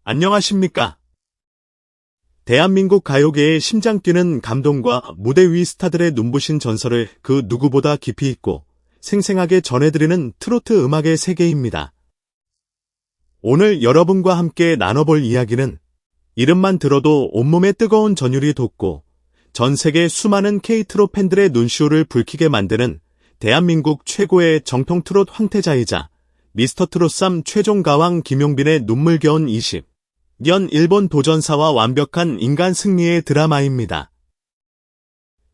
안녕하십니까? 대한민국 가요계의 심장 뛰는 감동과 무대 위 스타들의 눈부신 전설을 그 누구보다 깊이 있고 생생하게 전해드리는 트로트 음악의 세계입니다. 오늘 여러분과 함께 나눠볼 이야기는 이름만 들어도 온몸에 뜨거운 전율이 돋고 전 세계 수많은 K-트롯 팬들의 눈시울을 붉히게 만드는 대한민국 최고의 정통 트롯 황태자이자 미스터 트롯3 최종 가왕 김용빈의 눈물겨운 20년 일본 도전사와 완벽한 인간 승리의 드라마입니다.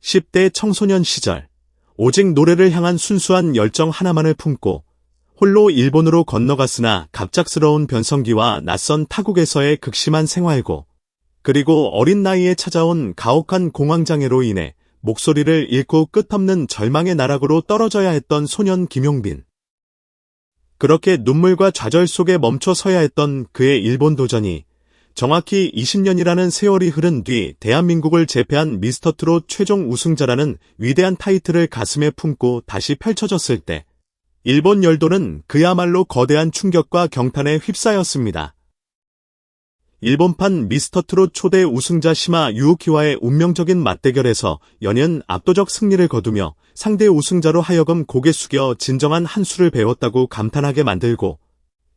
10대 청소년 시절 오직 노래를 향한 순수한 열정 하나만을 품고 홀로 일본으로 건너갔으나 갑작스러운 변성기와 낯선 타국에서의 극심한 생활고 그리고 어린 나이에 찾아온 가혹한 공황장애로 인해 목소리를 잃고 끝없는 절망의 나락으로 떨어져야 했던 소년 김용빈. 그렇게 눈물과 좌절 속에 멈춰 서야 했던 그의 일본 도전이 정확히 20년이라는 세월이 흐른 뒤 대한민국을 제패한 미스터 트롯 최종 우승자라는 위대한 타이틀을 가슴에 품고 다시 펼쳐졌을 때 일본 열도는 그야말로 거대한 충격과 경탄에 휩싸였습니다. 일본판 미스터 트롯 초대 우승자 시마 유우키와의 운명적인 맞대결에서 연이은 압도적 승리를 거두며 상대 우승자로 하여금 고개 숙여 진정한 한 수를 배웠다고 감탄하게 만들고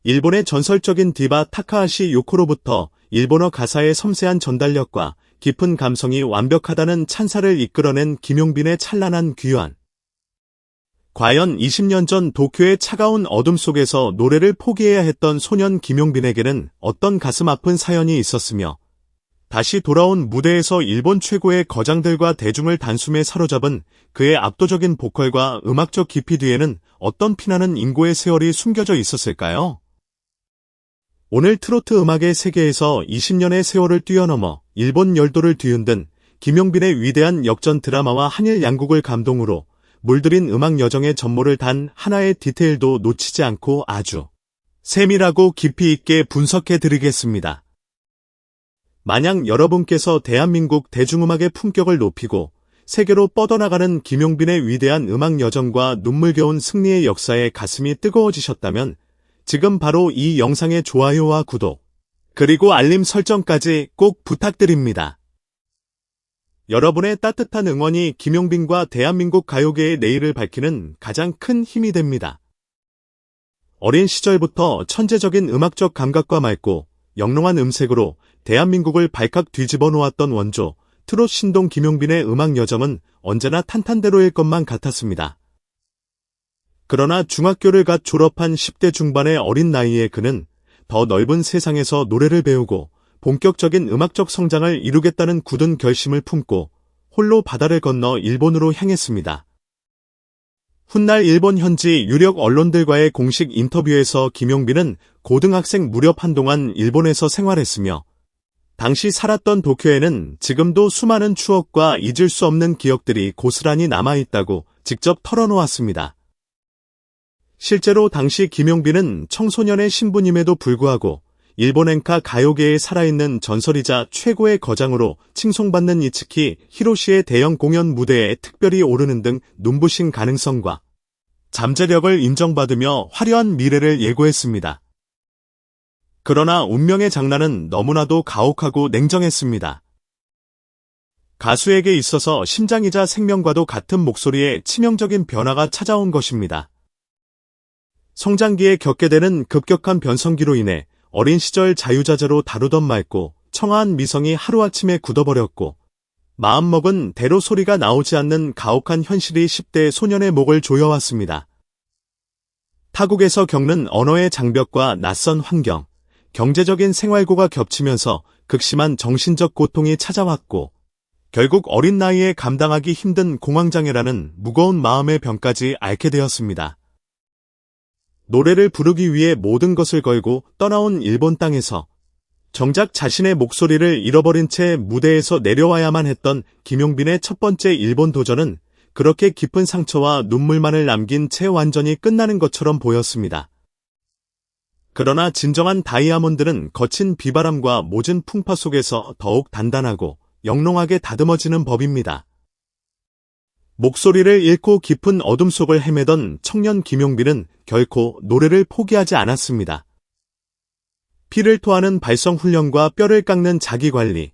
일본의 전설적인 디바 타카하시 요코로부터 일본어 가사의 섬세한 전달력과 깊은 감성이 완벽하다는 찬사를 이끌어낸 김용빈의 찬란한 귀환. 과연 20년 전 도쿄의 차가운 어둠 속에서 노래를 포기해야 했던 소년 김용빈에게는 어떤 가슴 아픈 사연이 있었으며 다시 돌아온 무대에서 일본 최고의 거장들과 대중을 단숨에 사로잡은 그의 압도적인 보컬과 음악적 깊이 뒤에는 어떤 피나는 인고의 세월이 숨겨져 있었을까요? 오늘 트로트 음악의 세계에서 20년의 세월을 뛰어넘어 일본 열도를 뒤흔든 김용빈의 위대한 역전 드라마와 한일 양국을 감동으로 물들인 음악 여정의 전모를 단 하나의 디테일도 놓치지 않고 아주 세밀하고 깊이 있게 분석해드리겠습니다. 만약 여러분께서 대한민국 대중음악의 품격을 높이고 세계로 뻗어나가는 김용빈의 위대한 음악 여정과 눈물겨운 승리의 역사에 가슴이 뜨거워지셨다면 지금 바로 이 영상의 좋아요와 구독, 그리고 알림 설정까지 꼭 부탁드립니다. 여러분의 따뜻한 응원이 김용빈과 대한민국 가요계의 내일을 밝히는 가장 큰 힘이 됩니다. 어린 시절부터 천재적인 음악적 감각과 맑고 영롱한 음색으로 대한민국을 발칵 뒤집어 놓았던 원조 트롯 신동 김용빈의 음악 여정은 언제나 탄탄대로일 것만 같았습니다. 그러나 중학교를 갓 졸업한 10대 중반의 어린 나이에 그는 더 넓은 세상에서 노래를 배우고 본격적인 음악적 성장을 이루겠다는 굳은 결심을 품고 홀로 바다를 건너 일본으로 향했습니다. 훗날 일본 현지 유력 언론들과의 공식 인터뷰에서 김용빈은 고등학생 무렵 한동안 일본에서 생활했으며 당시 살았던 도쿄에는 지금도 수많은 추억과 잊을 수 없는 기억들이 고스란히 남아있다고 직접 털어놓았습니다. 실제로 당시 김용빈은 청소년의 신분임에도 불구하고 일본 엔카 가요계에 살아있는 전설이자 최고의 거장으로 칭송받는 이츠키 히로시의 대형 공연 무대에 특별히 오르는 등 눈부신 가능성과 잠재력을 인정받으며 화려한 미래를 예고했습니다. 그러나 운명의 장난은 너무나도 가혹하고 냉정했습니다. 가수에게 있어서 심장이자 생명과도 같은 목소리에 치명적인 변화가 찾아온 것입니다. 성장기에 겪게 되는 급격한 변성기로 인해 어린 시절 자유자재로 다루던 맑고 청아한 미성이 하루아침에 굳어버렸고 마음먹은 대로 소리가 나오지 않는 가혹한 현실이 10대 소년의 목을 조여왔습니다. 타국에서 겪는 언어의 장벽과 낯선 환경, 경제적인 생활고가 겹치면서 극심한 정신적 고통이 찾아왔고 결국 어린 나이에 감당하기 힘든 공황장애라는 무거운 마음의 병까지 앓게 되었습니다. 노래를 부르기 위해 모든 것을 걸고 떠나온 일본 땅에서 정작 자신의 목소리를 잃어버린 채 무대에서 내려와야만 했던 김용빈의 첫 번째 일본 도전은 그렇게 깊은 상처와 눈물만을 남긴 채 완전히 끝나는 것처럼 보였습니다. 그러나 진정한 다이아몬드는 거친 비바람과 모진 풍파 속에서 더욱 단단하고 영롱하게 다듬어지는 법입니다. 목소리를 잃고 깊은 어둠 속을 헤매던 청년 김용빈은 결코 노래를 포기하지 않았습니다. 피를 토하는 발성 훈련과 뼈를 깎는 자기관리,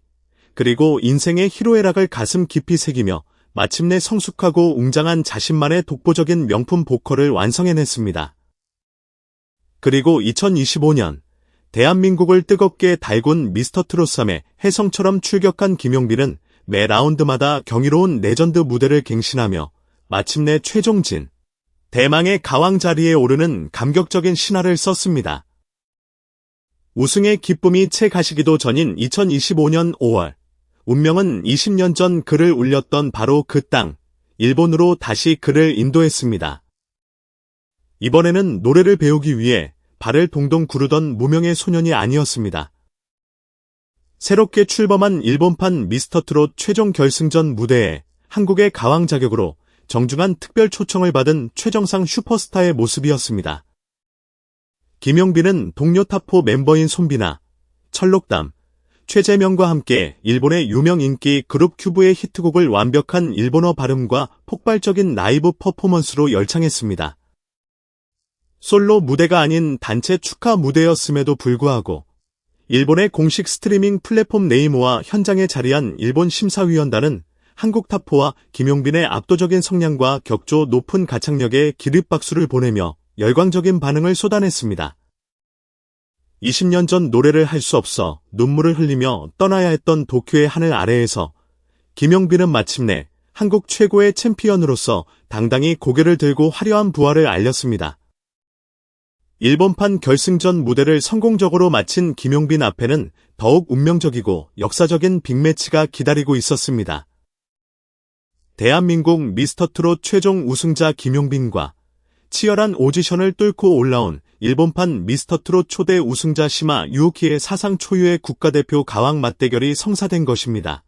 그리고 인생의 희로애락을 가슴 깊이 새기며 마침내 성숙하고 웅장한 자신만의 독보적인 명품 보컬을 완성해냈습니다. 그리고 2025년 대한민국을 뜨겁게 달군 미스터트롯 3의 혜성처럼 출격한 김용빈은 매 라운드마다 경이로운 레전드 무대를 갱신하며 마침내 최종진, 대망의 가왕 자리에 오르는 감격적인 신화를 썼습니다. 우승의 기쁨이 채 가시기도 전인 2025년 5월, 운명은 20년 전 그를 울렸던 바로 그 땅, 일본으로 다시 그를 인도했습니다. 이번에는 노래를 배우기 위해 발을 동동 구르던 무명의 소년이 아니었습니다. 새롭게 출범한 일본판 미스터트롯 최종 결승전 무대에 한국의 가왕 자격으로 정중한 특별 초청을 받은 최정상 슈퍼스타의 모습이었습니다. 김용빈은 동료 타포 멤버인 손비나, 철록담, 최재명과 함께 일본의 유명 인기 그룹 큐브의 히트곡을 완벽한 일본어 발음과 폭발적인 라이브 퍼포먼스로 열창했습니다. 솔로 무대가 아닌 단체 축하 무대였음에도 불구하고 일본의 공식 스트리밍 플랫폼 네이모와 현장에 자리한 일본 심사위원단은 한국 타포와 김용빈의 압도적인 성량과 격조 높은 가창력에 기립박수를 보내며 열광적인 반응을 쏟아냈습니다. 20년 전 노래를 할 수 없어 눈물을 흘리며 떠나야 했던 도쿄의 하늘 아래에서 김용빈은 마침내 한국 최고의 챔피언으로서 당당히 고개를 들고 화려한 부활을 알렸습니다. 일본판 결승전 무대를 성공적으로 마친 김용빈 앞에는 더욱 운명적이고 역사적인 빅매치가 기다리고 있었습니다. 대한민국 미스터트롯 최종 우승자 김용빈과 치열한 오디션을 뚫고 올라온 일본판 미스터트롯 초대 우승자 시마 유우키의 사상 초유의 국가대표 가왕 맞대결이 성사된 것입니다.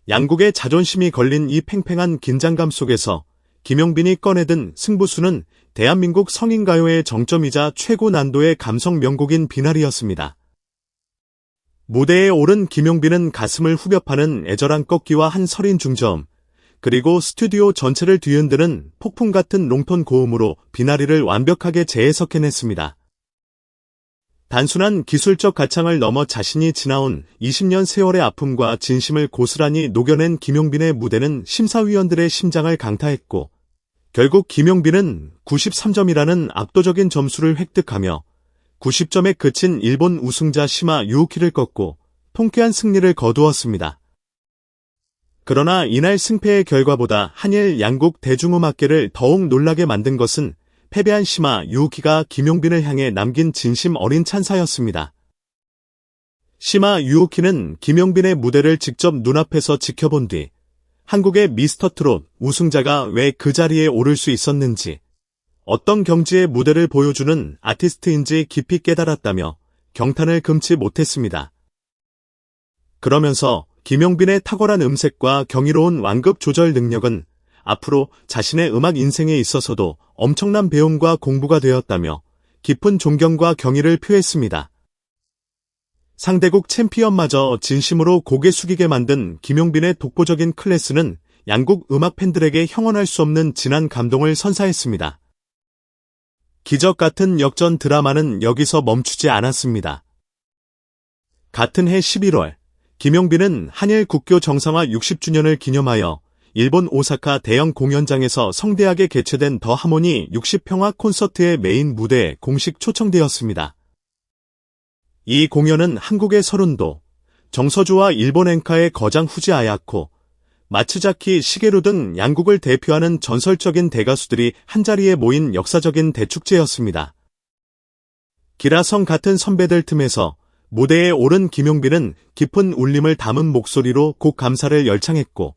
양국의 자존심이 걸린 이 팽팽한 긴장감 속에서 김용빈이 꺼내든 승부수는 대한민국 성인가요의 정점이자 최고 난도의 감성 명곡인 비나리였습니다. 무대에 오른 김용빈은 가슴을 후벼 파는 애절한 꺾기와 한 서린 중저음, 그리고 스튜디오 전체를 뒤흔드는 폭풍 같은 롱톤 고음으로 비나리를 완벽하게 재해석해냈습니다. 단순한 기술적 가창을 넘어 자신이 지나온 20년 세월의 아픔과 진심을 고스란히 녹여낸 김용빈의 무대는 심사위원들의 심장을 강타했고, 결국 김용빈은 93점이라는 압도적인 점수를 획득하며 90점에 그친 일본 우승자 시마 유우키를 꺾고 통쾌한 승리를 거두었습니다. 그러나 이날 승패의 결과보다 한일 양국 대중음악계를 더욱 놀라게 만든 것은 패배한 시마 유우키가 김용빈을 향해 남긴 진심 어린 찬사였습니다. 시마 유우키는 김용빈의 무대를 직접 눈앞에서 지켜본 뒤 한국의 미스터트롯 우승자가 왜 그 자리에 오를 수 있었는지, 어떤 경지의 무대를 보여주는 아티스트인지 깊이 깨달았다며 경탄을 금치 못했습니다. 그러면서 김용빈의 탁월한 음색과 경이로운 완급 조절 능력은 앞으로 자신의 음악 인생에 있어서도 엄청난 배움과 공부가 되었다며 깊은 존경과 경의를 표했습니다. 상대국 챔피언마저 진심으로 고개 숙이게 만든 김용빈의 독보적인 클래스는 양국 음악 팬들에게 형언할 수 없는 진한 감동을 선사했습니다. 기적 같은 역전 드라마는 여기서 멈추지 않았습니다. 같은 해 11월, 김용빈은 한일 국교 정상화 60주년을 기념하여 일본 오사카 대형 공연장에서 성대하게 개최된 더 하모니 60평화 콘서트의 메인 무대에 공식 초청되었습니다. 이 공연은 한국의 서른도, 정서주와 일본 엔카의 거장 후지 아야코, 마츠자키 시게루 등 양국을 대표하는 전설적인 대가수들이 한자리에 모인 역사적인 대축제였습니다. 기라성 같은 선배들 틈에서 무대에 오른 김용빈은 깊은 울림을 담은 목소리로 곡 감사를 열창했고,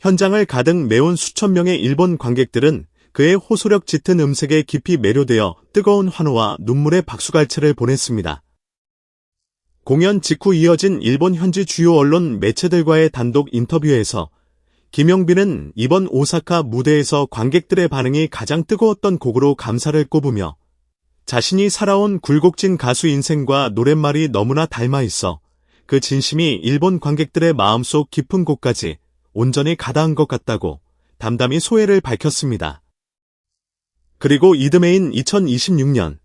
현장을 가득 메운 수천 명의 일본 관객들은 그의 호소력 짙은 음색에 깊이 매료되어 뜨거운 환호와 눈물의 박수갈채를 보냈습니다. 공연 직후 이어진 일본 현지 주요 언론 매체들과의 단독 인터뷰에서 김용빈은 이번 오사카 무대에서 관객들의 반응이 가장 뜨거웠던 곡으로 감사를 꼽으며 자신이 살아온 굴곡진 가수 인생과 노랫말이 너무나 닮아 있어 그 진심이 일본 관객들의 마음속 깊은 곳까지 온전히 가닿은 것 같다고 담담히 소회를 밝혔습니다. 그리고 이듬해인 2026년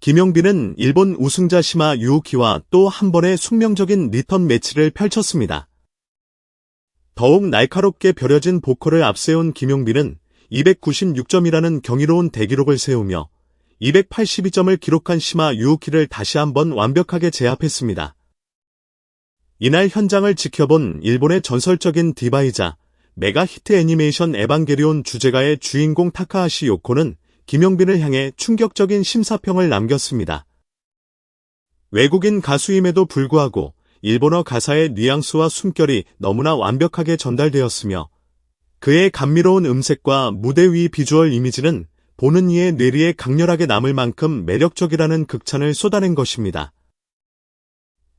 김용빈은 일본 우승자 시마 유우키와 또 한 번의 숙명적인 리턴 매치를 펼쳤습니다. 더욱 날카롭게 벼려진 보컬을 앞세운 김용빈은 296점이라는 경이로운 대기록을 세우며 282점을 기록한 시마 유우키를 다시 한번 완벽하게 제압했습니다. 이날 현장을 지켜본 일본의 전설적인 디바이자 메가 히트 애니메이션 에반게리온 주제가의 주인공 타카하시 요코는 김용빈을 향해 충격적인 심사평을 남겼습니다. 외국인 가수임에도 불구하고 일본어 가사의 뉘앙스와 숨결이 너무나 완벽하게 전달되었으며 그의 감미로운 음색과 무대 위 비주얼 이미지는 보는 이의 뇌리에 강렬하게 남을 만큼 매력적이라는 극찬을 쏟아낸 것입니다.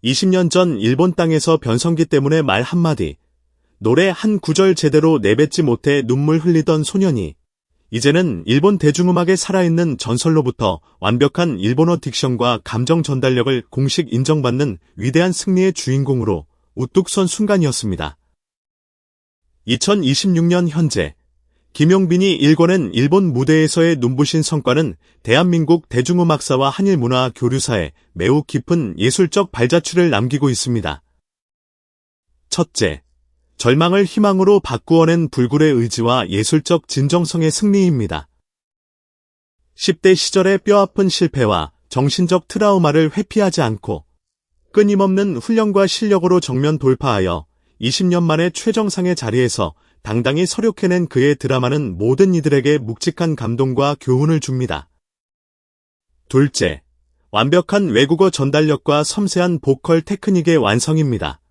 20년 전 일본 땅에서 변성기 때문에 말 한마디, 노래 한 구절 제대로 내뱉지 못해 눈물 흘리던 소년이 이제는 일본 대중음악에 살아있는 전설로부터 완벽한 일본어 딕션과 감정 전달력을 공식 인정받는 위대한 승리의 주인공으로 우뚝 선 순간이었습니다. 2026년 현재 김용빈이 일궈낸 일본 무대에서의 눈부신 성과는 대한민국 대중음악사와 한일문화 교류사에 매우 깊은 예술적 발자취를 남기고 있습니다. 첫째, 절망을 희망으로 바꾸어낸 불굴의 의지와 예술적 진정성의 승리입니다. 10대 시절의 뼈아픈 실패와 정신적 트라우마를 회피하지 않고 끊임없는 훈련과 실력으로 정면 돌파하여 20년 만에 최정상의 자리에서 당당히 서력해낸 그의 드라마는 모든 이들에게 묵직한 감동과 교훈을 줍니다. 둘째, 완벽한 외국어 전달력과 섬세한 보컬 테크닉의 완성입니다.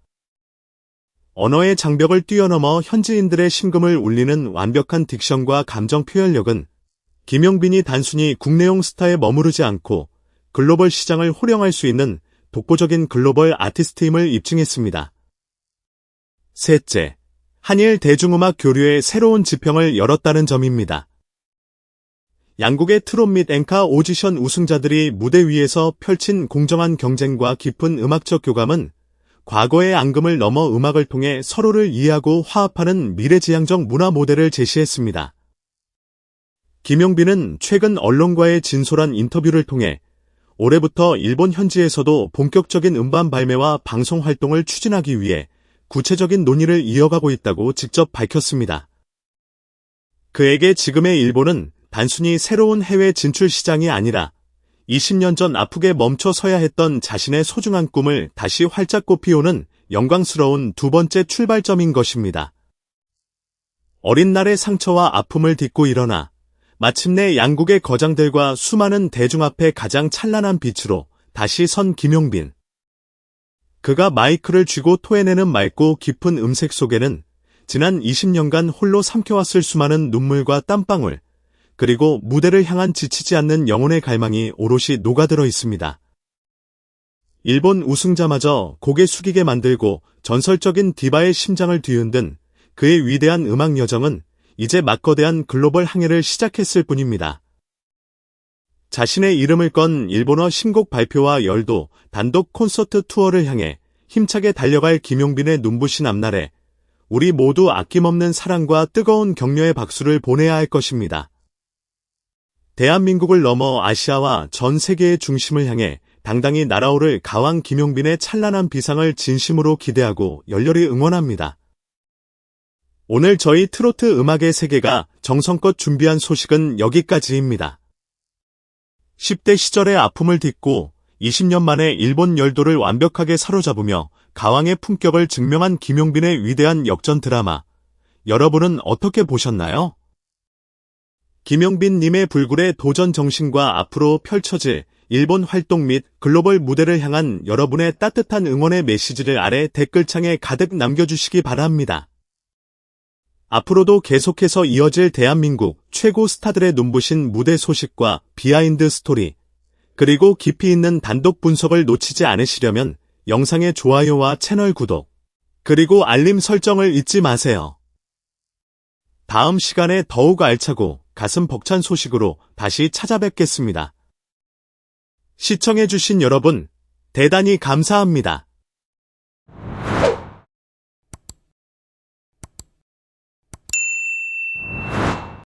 언어의 장벽을 뛰어넘어 현지인들의 심금을 울리는 완벽한 딕션과 감정 표현력은 김용빈이 단순히 국내용 스타에 머무르지 않고 글로벌 시장을 호령할 수 있는 독보적인 글로벌 아티스트임을 입증했습니다. 셋째, 한일 대중음악 교류의 새로운 지평을 열었다는 점입니다. 양국의 트롯 및 앵카 오디션 우승자들이 무대 위에서 펼친 공정한 경쟁과 깊은 음악적 교감은 과거의 앙금을 넘어 음악을 통해 서로를 이해하고 화합하는 미래지향적 문화 모델을 제시했습니다. 김용빈은 최근 언론과의 진솔한 인터뷰를 통해 올해부터 일본 현지에서도 본격적인 음반 발매와 방송 활동을 추진하기 위해 구체적인 논의를 이어가고 있다고 직접 밝혔습니다. 그에게 지금의 일본은 단순히 새로운 해외 진출 시장이 아니라 20년 전 아프게 멈춰서야 했던 자신의 소중한 꿈을 다시 활짝 꽃피우는 영광스러운 두 번째 출발점인 것입니다. 어린 날의 상처와 아픔을 딛고 일어나 마침내 양국의 거장들과 수많은 대중 앞에 가장 찬란한 빛으로 다시 선 김용빈. 그가 마이크를 쥐고 토해내는 맑고 깊은 음색 속에는 지난 20년간 홀로 삼켜왔을 수많은 눈물과 땀방울, 그리고 무대를 향한 지치지 않는 영혼의 갈망이 오롯이 녹아들어 있습니다. 일본 우승자마저 고개 숙이게 만들고 전설적인 디바의 심장을 뒤흔든 그의 위대한 음악 여정은 이제 막거대한 글로벌 항해를 시작했을 뿐입니다. 자신의 이름을 건 일본어 신곡 발표와 열도 단독 콘서트 투어를 향해 힘차게 달려갈 김용빈의 눈부신 앞날에 우리 모두 아낌없는 사랑과 뜨거운 격려의 박수를 보내야 할 것입니다. 대한민국을 넘어 아시아와 전 세계의 중심을 향해 당당히 날아오를 가왕 김용빈의 찬란한 비상을 진심으로 기대하고 열렬히 응원합니다. 오늘 저희 트로트 음악의 세계가 정성껏 준비한 소식은 여기까지입니다. 10대 시절의 아픔을 딛고 20년 만에 일본 열도를 완벽하게 사로잡으며 가왕의 품격을 증명한 김용빈의 위대한 역전 드라마, 여러분은 어떻게 보셨나요? 김용빈님의 불굴의 도전 정신과 앞으로 펼쳐질 일본 활동 및 글로벌 무대를 향한 여러분의 따뜻한 응원의 메시지를 아래 댓글창에 가득 남겨주시기 바랍니다. 앞으로도 계속해서 이어질 대한민국 최고 스타들의 눈부신 무대 소식과 비하인드 스토리, 그리고 깊이 있는 단독 분석을 놓치지 않으시려면 영상의 좋아요와 채널 구독, 그리고 알림 설정을 잊지 마세요. 다음 시간에 더욱 알차고 가슴 벅찬 소식으로 다시 찾아뵙겠습니다. 시청해주신 여러분, 대단히 감사합니다.